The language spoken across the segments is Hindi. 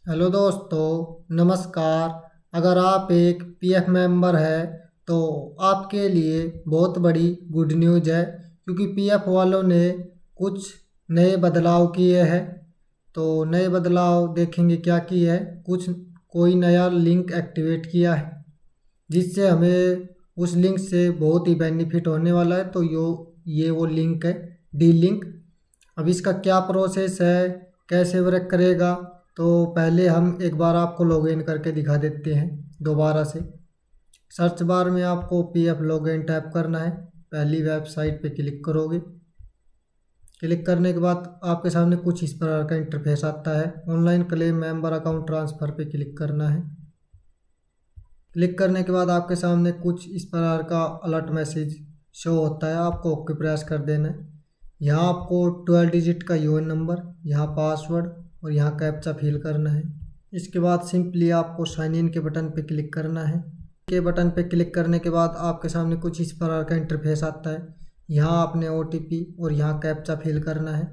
हेलो दोस्तों, नमस्कार। अगर आप एक पीएफ मेंबर है तो आपके लिए बहुत बड़ी गुड न्यूज़ है, क्योंकि पीएफ वालों ने कुछ नए बदलाव किए हैं। तो नए बदलाव देखेंगे क्या किए है। कुछ कोई नया लिंक एक्टिवेट किया है जिससे हमें उस लिंक से बहुत ही बेनिफिट होने वाला है। तो ये वो लिंक है, डी लिंक। अब इसका क्या प्रोसेस है, कैसे वर्क करेगा, तो पहले हम एक बार आपको लॉगिन करके दिखा देते हैं दोबारा से। सर्च बार में आपको पीएफ लॉगिन टैप करना है। पहली वेबसाइट पे क्लिक करोगे। क्लिक करने के बाद आपके सामने कुछ इस प्रकार का इंटरफेस आता है। Online claim member account transfer पे क्लिक करना है। क्लिक करने के बाद आपके सामने कुछ इस प्रकार का अलर्ट मैसेज शो होता है। आपको ओके प्रेस कर देना है। यहाँ आपको 12 डिजिट का यूएन नंबर, यहाँ पासवर्ड और यहाँ कैप्चा फिल करना है। इसके बाद सिंपली आपको साइन इन के बटन पे क्लिक करना है। के बटन पे क्लिक करने के बाद आपके सामने कुछ इस प्रकार का इंटरफेस आता है। यहाँ आपने ओटीपी और यहाँ कैप्चा फिल करना है।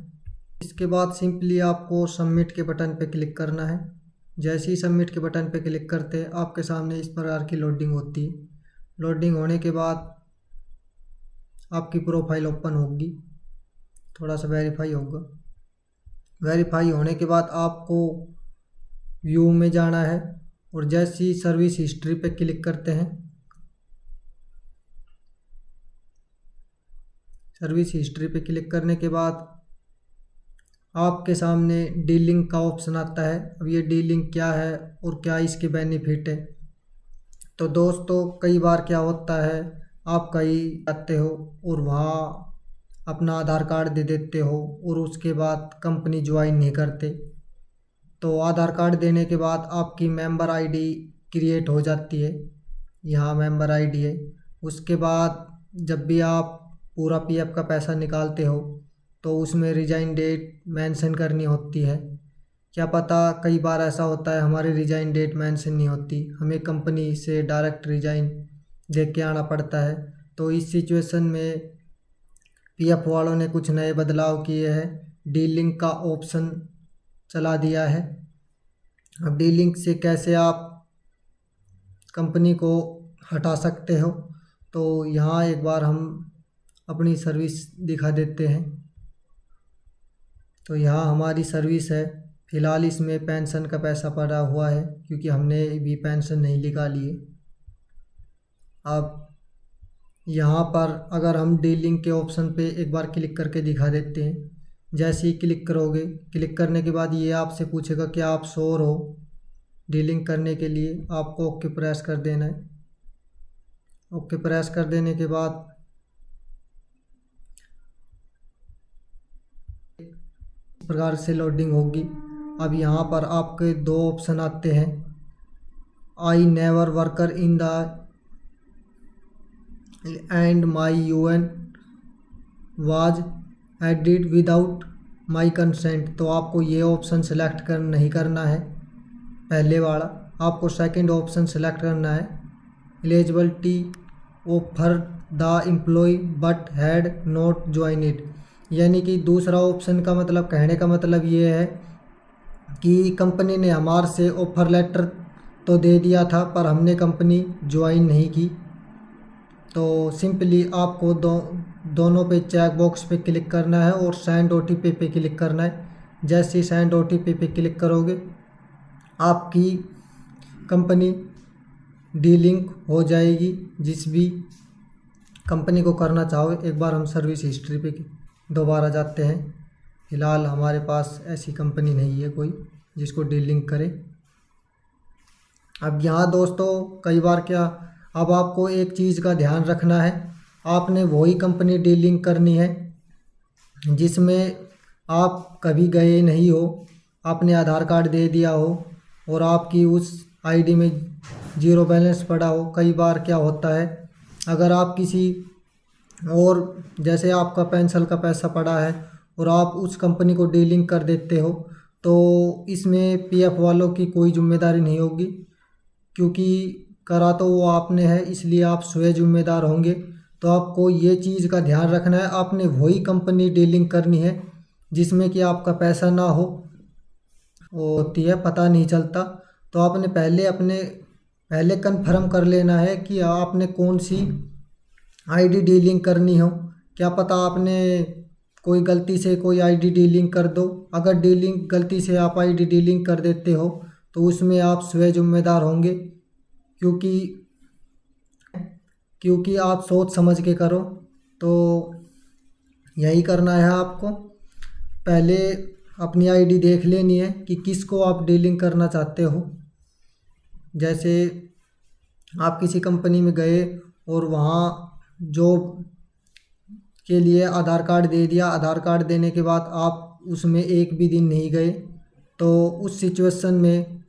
इसके बाद सिंपली आपको सबमिट के बटन पे क्लिक करना है। जैसे ही सबमिट के बटन पे क्लिक करते हैं आपके सामने इस प्रकार की लोडिंग होती है। लोडिंग होने के बाद आपकी प्रोफाइल ओपन होगी, थोड़ा सा वेरीफाई होगा। वेरीफाई होने के बाद आपको व्यू में जाना है और जैसी सर्विस हिस्ट्री पे क्लिक करते हैं, सर्विस हिस्ट्री पे क्लिक करने के बाद आपके सामने डी लिंक का ऑप्शन आता है। अब ये डी लिंक क्या है और क्या इसके बेनिफिट है। तो दोस्तों, कई बार क्या होता है, आप कहीं जाते हो और वहाँ अपना आधार कार्ड दे देते हो और उसके बाद कंपनी ज्वाइन नहीं करते। तो आधार कार्ड देने के बाद आपकी मेंबर आईडी क्रिएट हो जाती है। यहाँ मेंबर आईडी है। उसके बाद जब भी आप पूरा पीएफ का पैसा निकालते हो तो उसमें रिजाइन डेट मेंशन करनी होती है। क्या पता कई बार ऐसा होता है हमारी रिजाइन डेट मेंशन नहीं होती, हमें कंपनी से डायरेक्ट रिजाइन दे के आना पड़ता है। तो इस सिचुएशन में पीएफ वालों ने कुछ नए बदलाव किए हैं। डी लिंक का ऑप्शन चला दिया है। अब डी लिंक से कैसे आप कंपनी को हटा सकते हो, तो यहाँ एक बार हम अपनी सर्विस दिखा देते हैं। तो यहाँ हमारी सर्विस है। फ़िलहाल इसमें पेंशन का पैसा पड़ा हुआ है क्योंकि हमने भी पेंशन नहीं निकाली है। अब यहाँ पर अगर हम डी लिंक के ऑप्शन पे एक बार क्लिक करके दिखा देते हैं। जैसे ही क्लिक करोगे, क्लिक करने के बाद ये आपसे पूछेगा कि आप श्योर हो डी लिंक करने के लिए। आपको ओके प्रेस कर देना है। ओके प्रेस कर देने के बाद इस प्रकार से लोडिंग होगी। अब यहाँ पर आपके दो ऑप्शन आते हैं। I never worker in the and my UN was added without my consent. तो आपको ये ऑप्शन सेलेक्ट नहीं करना है पहले वाला, आपको सेकंड ऑप्शन सेलेक्ट करना है। Eligibility of the employ but had not joined. यानी कि दूसरा ऑप्शन का मतलब, कहने का मतलब ये है कि कंपनी ने हमारे से ऑफ़र लेटर तो दे दिया था पर हमने कंपनी ज्वाइन नहीं की। तो सिंपली आपको दोनों पे चेक बॉक्स पे क्लिक करना है और सेंड ओटीपी पे क्लिक करना है। जैसे ही सेंड ओटीपी पे क्लिक करोगे आपकी कंपनी डी लिंक हो जाएगी। जिस भी कंपनी को करना चाहो, एक बार हम सर्विस हिस्ट्री पे दोबारा जाते हैं। फ़िलहाल हमारे पास ऐसी कंपनी नहीं है कोई जिसको डी लिंक करे। अब यहाँ दोस्तों कई बार क्या, अब आपको एक चीज़ का ध्यान रखना है। आपने वही कंपनी डी लिंक करनी है जिसमें आप कभी गए नहीं हो, आपने आधार कार्ड दे दिया हो और आपकी उस आईडी में ज़ीरो बैलेंस पड़ा हो। कई बार क्या होता है, अगर आप किसी और, जैसे आपका पेंशन का पैसा पड़ा है और आप उस कंपनी को डी लिंक कर देते हो, तो इसमें पीएफ वालों की कोई जिम्मेदारी नहीं होगी, क्योंकि करा तो वो आपने है, इसलिए आप स्वयं जिम्मेदार होंगे। तो आपको ये चीज़ का ध्यान रखना है, आपने वही कंपनी डी लिंक करनी है जिसमें कि आपका पैसा ना हो होती है, पता नहीं चलता। तो आपने पहले कन्फर्म कर लेना है कि आपने कौन सी आईडी डीलिंग करनी हो। क्या पता आपने कोई गलती से कोई आईडी डीलिंग कर दो। अगर डीलिंग गलती से आप आईडी डीलिंग कर देते हो तो उसमें आप स्वयं जिम्मेदार होंगे, क्योंकि क्योंकि आप सोच समझ के करो। तो यही करना है आपको। पहले अपनी आईडी देख लेनी है कि किसको आप डीलिंग करना चाहते हो। जैसे आप किसी कंपनी में गए और वहाँ जॉब के लिए आधार कार्ड दे दिया, आधार कार्ड देने के बाद आप उसमें एक भी दिन नहीं गए, तो उस सिचुएशन में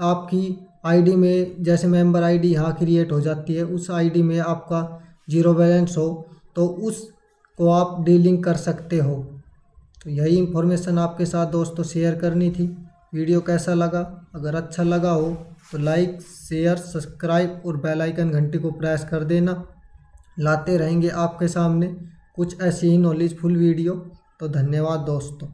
आपकी आईडी में जैसे मेंबर आईडी यहाँ क्रिएट हो जाती है, उस आईडी में आपका ज़ीरो बैलेंस हो तो उसको आप डीलिंग कर सकते हो। तो यही इन्फॉर्मेशन आपके साथ दोस्तों शेयर करनी थी। वीडियो कैसा लगा? अगर अच्छा लगा हो तो लाइक, शेयर, सब्सक्राइब और बेल आइकन घंटी को प्रेस कर देना। लाते रहेंगे आपके सामने कुछ ऐसी ही नॉलेजफुल वीडियो। तो धन्यवाद दोस्तों।